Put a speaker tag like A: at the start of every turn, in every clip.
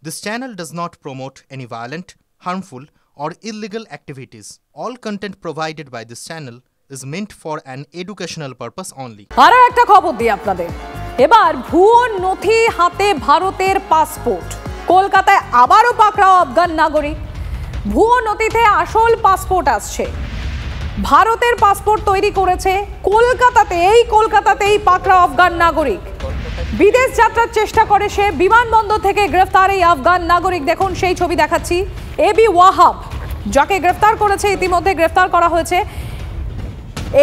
A: This channel does not promote any violent, harmful, or illegal activities. All content provided by this channel is meant for an educational purpose only.
B: আরো একটা খবর দিই আপনাদের। এবার ভুয়ো নথি হাতে ভারতের পাসপোর্ট। কলকাতায় আবারও পাকড়াও আফগান নাগরিক। ভুয়ো নথিতে আসল পাসপোর্ট আসছে। ভারতের পাসপোর্ট তৈরি করেছে কলকাতাতেই পাকড়াও আফগান নাগরিক। বিদেশ যাত্রার চেষ্টা করে সে, বিমানবন্দর থেকে গ্রেফতার এই আফগান নাগরিক। দেখুন সেই ছবি দেখাচ্ছি। এবি ওয়াহাব যাকে গ্রেফতার করেছে, ইতিমধ্যে গ্রেফতার করা হয়েছে।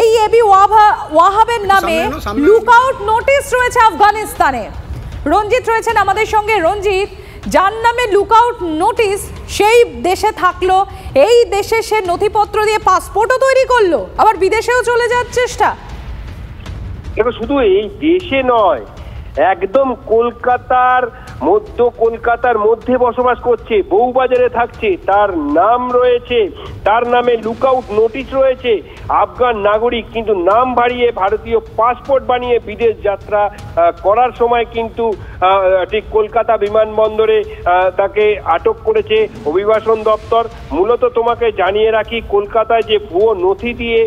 B: এই এবি ওয়াহাবের নামে লুকআউট নোটিশ রয়েছে আফগানিস্তানে। রঞ্জিত রয়েছেন আমাদের সঙ্গে। রঞ্জিত, যার নামে লুকআউট নোটিশ সেই দেশে থাকলো, এই দেশে সে নথিপত্র দিয়ে পাসপোর্টও তৈরি করলো, আবার বিদেশেও চলে যাওয়ার চেষ্টা।
C: দেখো, শুধু এই দেশে নয়, একদম কলকাতার মধ্যে বসবাস করছে, বউবাজারে থাকছে, তার নাম রয়েছে, তার নামে লুকআউট নোটিশ রয়েছে, আফগান নাগরিক, কিন্তু নাম বাড়িয়ে ভারতীয় পাসপোর্ট বানিয়ে বিদেশ যাত্রা করার সময় কিন্তু ঠিক কলকাতা বিমানবন্দরে তাকে আটক করেছে অভিবাসন দপ্তর। মূলত তোমাকে জানিয়ে রাখি, কলকাতায় যে ভুয়ো নথি দিয়ে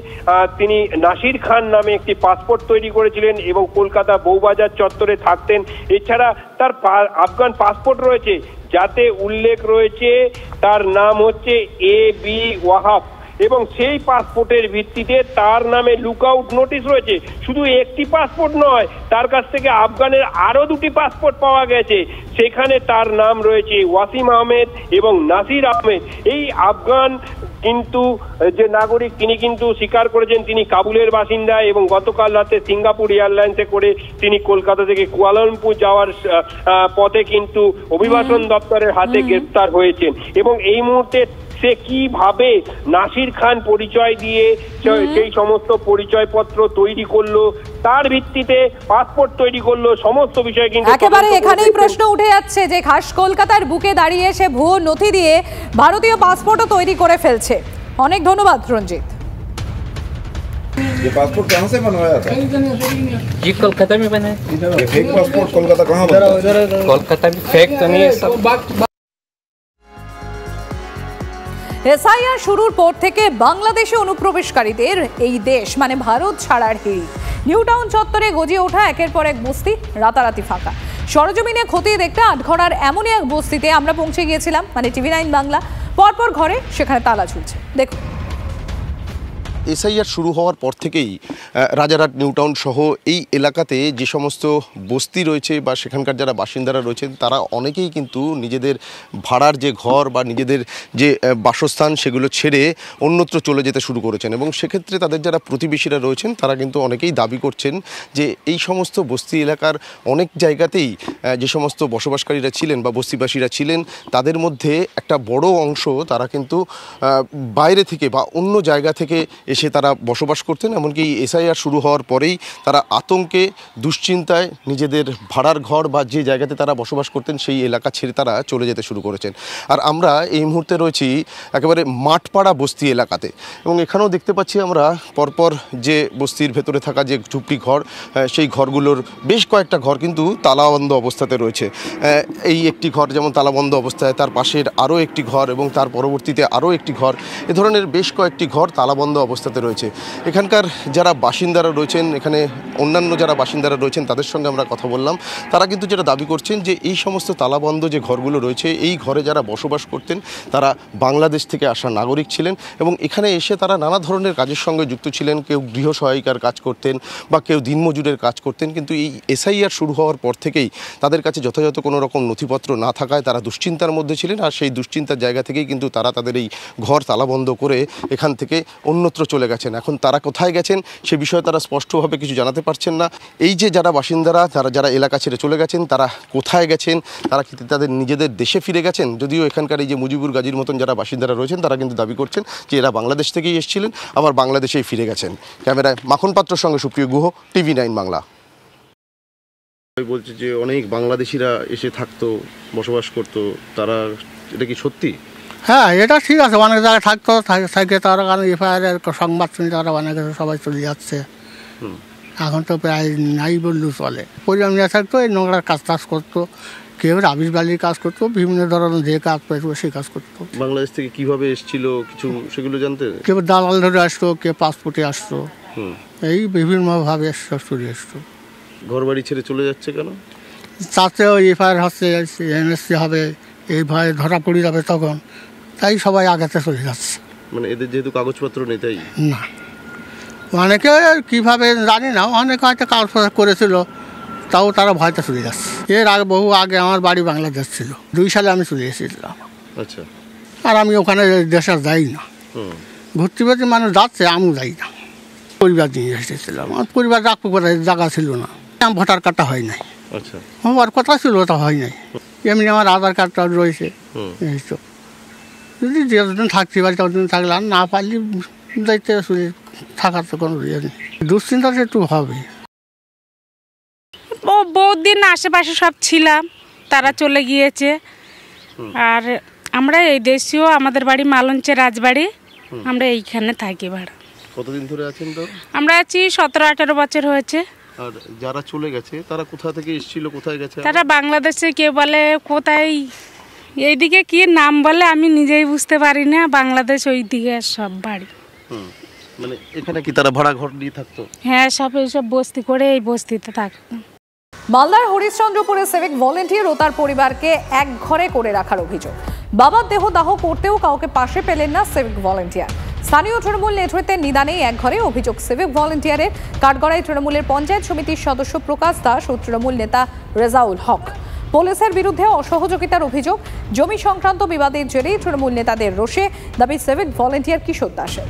C: তিনি নাসির খান নামে একটি পাসপোর্ট তৈরি করেছিলেন এবং কলকাতা বউবাজার চত্বরে থাকতেন। এছাড়া তার আফগান পাসপোর্ট রয়েছে, যাতে উল্লেখ রয়েছে তার নাম হচ্ছে এবি ওয়াহাব, এবং সেই পাসপোর্টের ভিত্তিতে তার নামে লুকআউট নোটিশ রয়েছে। শুধু একটি পাসপোর্ট নয়, তার কাছ থেকে আফগানের আরো দুটি পাসপোর্ট পাওয়া গেছে, সেখানে তার নাম রয়েছে ওয়াসিম আহমেদ এবং নাসির আহমেদ। এই আফগান কিন্তু যে নাগরিক, তিনি কিন্তু স্বীকার করেছেন তিনি কাবুলের বাসিন্দা এবং গতকাল রাতে সিঙ্গাপুর এয়ারলাইন্সে করে তিনি কলকাতা থেকে কুয়ালালামপুর যাওয়ার পথে কিন্তু অভিবাসন দপ্তরের হাতে গ্রেফতার হয়েছেন। এবং এই মুহূর্তে সে কিভাবে নাসির খান পরিচয় দিয়ে সেই সমস্ত পরিচয়পত্র তৈরি করলো, তার ভিত্তিতে পাসপোর্ট তৈরি করলো, সমস্ত বিষয়ে কিন্তু
B: একেবারে এখানেই প্রশ্ন উঠে যাচ্ছে যে খাস কলকাতার বুকে দাঁড়িয়ে সে ভুয়ো নথি দিয়ে ভারতীয় পাসপোর্টও তৈরি করে ফেলছে। অনেক ধন্যবাদ রঞ্জিত।
D: ये पासपोर्ट कहाँ से बनवाया था?
E: जी कोलकाता में बना है।
D: ये फेक पासपोर्ट कोलकाता कहाँ बनता है?
E: कोलकाता में फेक तो नहीं है सब।
B: এসআইআর শুরুর পর থেকে বাংলাদেশে অনুপ্রবেশকারীদের এই দেশ মানে ভারত ছাড়ার হিড়িক। নিউ টাউন চত্বরে গজিয়ে ওঠা একের পর এক বস্তি, রাতারাতি ফাঁকা। সরজমিনে খতিয়ে দেখতে আটঘরার এমনই এক বস্তিতে আমরা পৌঁছে গিয়েছিলাম, মানে টিভি9 বাংলা। পরপর ঘরে সেখানে তালা ঝুলছে। দেখুন,
F: এসআইআর শুরু হওয়ার পর থেকেই রাজারহাট নিউ টাউন সহ এই এলাকাতে যে সমস্ত বস্তি রয়েছে বা সেখানকার যারা বাসিন্দারা রয়েছেন, তারা অনেকেই কিন্তু নিজেদের ভাড়ার যে ঘর বা নিজেদের যে বাসস্থান সেগুলো ছেড়ে অন্যত্র চলে যেতে শুরু করেছেন। এবং সেক্ষেত্রে তাদের যারা প্রতিবেশীরা রয়েছেন তারা কিন্তু অনেকেই দাবি করছেন যে এই সমস্ত বস্তি এলাকার অনেক জায়গাতেই যে সমস্ত বসবাসকারীরা ছিলেন বা বস্তিবাসীরা ছিলেন, তাদের মধ্যে একটা বড় অংশ তারা কিন্তু বাইরে থেকে বা অন্য জায়গা থেকে এসে তারা বসবাস করতেন। এমনকি এসআইআর শুরু হওয়ার পরেই তারা আতঙ্কে, দুশ্চিন্তায় নিজেদের ভাড়ার ঘর বা যে জায়গাতে তারা বসবাস করতেন সেই এলাকা ছেড়ে তারা চলে যেতে শুরু করেছেন। আর আমরা এই মুহূর্তে রয়েছি একেবারে মাঠপাড়া বস্তি এলাকাতে, এবং এখানেও দেখতে পাচ্ছি আমরা পরপর যে বস্তির ভেতরে থাকা যে ঝুপড়ি ঘর, সেই ঘরগুলোর বেশ কয়েকটা ঘর কিন্তু তালাবন্ধ অবস্থাতে রয়েছে। এই একটি ঘর যেমন তালাবন্ধ অবস্থায়, তার পাশের আরও একটি ঘর এবং তার পরবর্তীতে আরও একটি ঘর, এ ধরনের বেশ কয়েকটি ঘর তালাবন্ধ অবস্থাতে রয়েছে। এখানকার যারা বাসিন্দারা রয়েছেন, এখানে অন্যান্য যারা বাসিন্দারা রয়েছেন তাদের সঙ্গে আমরা কথা বললাম। তারা কিন্তু যেটা দাবি করছেন যে এই সমস্ত তালাবন্ধ যে ঘরগুলো রয়েছে, এই ঘরে যারা বসবাস করতেন তারা বাংলাদেশ থেকে আসা নাগরিক ছিলেন এবং এখানে এসে তারা নানা ধরনের কাজের সঙ্গে যুক্ত ছিলেন। কেউ গৃহ সহায়িকার কাজ করতেন বা কেউ দিনমজুরের কাজ করতেন, কিন্তু এই এসআইআর শুরু হওয়ার পর থেকেই তাদের কাছে যথাযথ কোনো রকম নথিপত্র না থাকায় তারা দুশ্চিন্তার মধ্যে ছিলেন। আর সেই দুশ্চিন্তার জায়গা থেকেই কিন্তু তারা তাদের এই ঘর তালাবন্ধ করে এখান থেকে অন্যত্র চলে গেছেন। এখন তারা কোথায় গেছেন সে বিষয়ে তারা স্পষ্টভাবে কিছু জানাতে পারছেন না। এই যে যারা বাসিন্দারা, যারা এলাকা ছেড়ে চলে গেছেন, তারা কোথায় গেছেন, তারা কি তাদের নিজেদের দেশে ফিরে গেছেন? যদিও এখানকার এই যে মুজিবুর গাজীর মতন যারা বাসিন্দারা রয়েছেন তারা কিন্তু দাবি করছেন যে এরা বাংলাদেশ থেকেই এসেছিলেন, আবার বাংলাদেশেই ফিরে গেছেন। ক্যামেরায় মাখন পাত্রর সঙ্গে সুপ্রিয় গুহ, টিভি9 বাংলা। বলছে যে অনেক বাংলাদেশিরা এসে থাকতো, বসবাস করতো, তারা এটা কি সত্যি?
G: হ্যাঁ, এটা ঠিক আছে। অনেক জায়গায় থাকতো, থাকে তারা কারণ এফআইআর সংবাদ শুনে তারা অনেকে সবাই চলে যাচ্ছে। এখন তো প্রায় নাই বললেও চলে। পরিবার নিয়ে থাকতো, এই নোংরার কাজ টাজ করতো, কেউ রাবিশ বালির কাজ করতো, বিভিন্ন ধরনের যে কাজ পেত সেই কাজ করতো।
F: বাংলাদেশ থেকে কিভাবে এসেছিল কিছু সেগুলো জানতে?
G: কেউ দালাল ধরে আসতো, কেউ পাসপোর্টে আসতো, এই বিভিন্নভাবে সব চলে আসতো।
F: ঘর বাড়ি ছেড়ে চলে যাচ্ছে কেন?
G: তাতেও এফআইআর হচ্ছে, এনএসসি হবে, এই ভয়ে ধরা পড়ে যাবে তখন, তাই সবাই আগাতে চলে যাচ্ছে।
F: মানে এদের যেহেতু কাগজপত্র নেই তাই
G: না, অনেকে কীভাবে জানি না, অনেকে হয়তো কাজ করেছিল, তাও তারা ভয়তে চলে যাচ্ছে। এর আগে বহু আগে আমার বাড়ি বাংলাদেশ ছিল, 2 সালে আমি চলে এসেছিলাম।
F: আচ্ছা।
G: আর আমি ওখানে দেশে যাই না, ঘুরতে ফিরতে মানুষ যাচ্ছে, আমিও যাই না। পরিবার নিয়ে এসেছিলাম, আমার পরিবার রাখবো কোথায়, জায়গা ছিল না, আমার ভোটার কার্ডটা হয় নাই।
F: আচ্ছা।
G: আমার কথা ছিল, তা হয় নাই। এমনি আমার আধার কার্ডটা রয়েছে, এই তো। যদি যতদিন থাকতে পারি ততদিন থাকলে, আর না পারলে যাইতে থাকার তো কোনো ইয়ে নেই। দুশ্চিন্তা একটু হবে।
H: ও বহুত দিন আশেপাশে সব ছিলাম, তারা চলে গিয়েছে। আর আমরা এই দেশীয়, আমাদের বাড়ি মালঞ্চে রাজবাড়ি, আমরা এইখানে থাকি ভাড়া।
F: কতদিন ধরে আছেন তো?
H: আমরা আছি 17-18 বছর হয়েছে।
F: আর যারা চলে গেছে তারা কোথা থেকে এসেছিল, কোথায় গেছে?
H: তারা বাংলাদেশে, কেউ বলে কোথায়, এইদিকে কি নাম বলে আমি নিজেই বুঝতে পারি না। বাংলাদেশ ওইদিকে সব বাড়ি।
F: মানে এখানে কি তারা ভাড়া ঘর নিয়ে থাকতো?
H: হ্যাঁ, সব এইসব বস্তি করে এই বস্তিতে থাকতো।
B: মালদার হরিশ্চন্দ্রপুরে সিভিক ভলেন্টিয়ার ও তার পরিবারকে এক ঘরে করে রাখার অভিযোগ। বাবার দেহ দাহ করতেও কাউকে পাশে পেলেন না সিভিক ভলেন্টিয়ার। স্থানীয় তৃণমূল নেতৃত্বের নিদানেই এক ঘরে অভিযোগ সিভিক ভলেন্টিয়ারের। কাঠগড়ায় তৃণমূলের পঞ্চায়েত সমিতির সদস্য প্রকাশ দাস ও তৃণমূল নেতা রেজাউল হক। পুলিশের বিরুদ্ধে অসহযোগিতার অভিযোগ। জমি সংক্রান্ত বিবাদের জেরেই তৃণমূল নেতাদের রোষে, দাবি সিভিক ভলেন্টিয়ার কিশোর দাসের।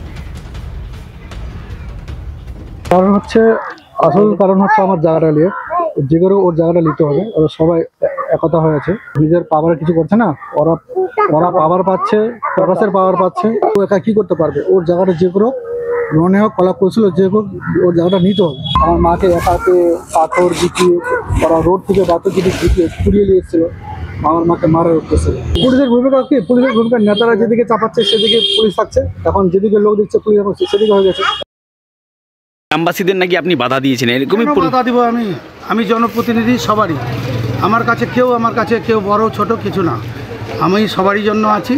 I: কারণ হচ্ছে, আসল কারণ হচ্ছে আমার জায়গাটা নিয়ে, যে করে ওর জায়গাটা নিতে হবে। ওরা সবাই একতা হয়েছে, নিজের পাওয়ারে কিছু করছে না, ওরা পাওয়ার পাচ্ছে, প্রকাশের পাওয়ার পাচ্ছে। ও একা কি করতে পারবে? ওর জায়গাটা যে করে রনে হোক, কলা কৌশল যে হোক, ওর জায়গাটা নিতে হবে। আমার মাকে একাকে পাথর দিকিয়ে, ওরা রোড থেকে পাথর দিকিয়ে পুড়িয়ে নিয়ে এসেছিল, আমার মাকে মারা উঠতেছিল। পুলিশের ভূমিকা কি? পুলিশের ভূমিকা নেতারা যেদিকে চাপাচ্ছে সেদিকে পুলিশ থাকছে, এখন যেদিকে লোক দিচ্ছে পুলিশ সেদিকে হয়ে গেছে।
J: গ্রামবাসীদের নাকি আপনি বাধা দিয়েছেন, এরকমই
I: বাধা দিব? আমি জনপ্রতিনিধি সবারই। আমার কাছে কেউ বড় ছোট কিছু না, আমি সবারই জন্য আছি।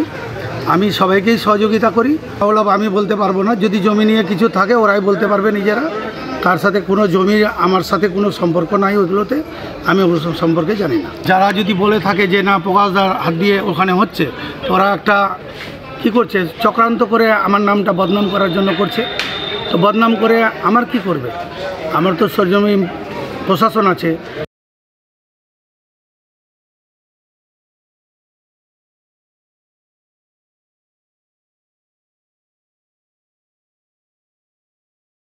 I: আমি সবাইকেই সহযোগিতা করি। ওগুলো আমি বলতে পারবো না। যদি জমি নিয়ে কিছু থাকে ওরাই বলতে পারবে নিজেরা। তার সাথে কোনো জমি, আমার সাথে কোনো সম্পর্ক নাই ওইগুলোতে, আমি ওগুলো সম্পর্কে জানি না। যারা যদি বলে থাকে যে না প্রকাশদার হাত দিয়ে ওখানে হচ্ছে, ওরা একটা কি করছে, চক্রান্ত করে আমার নামটা বদনাম করার জন্য করছে। তো বদনাম করে আমার কি করবে? আমার তো সরজমি প্রশাসন আছে।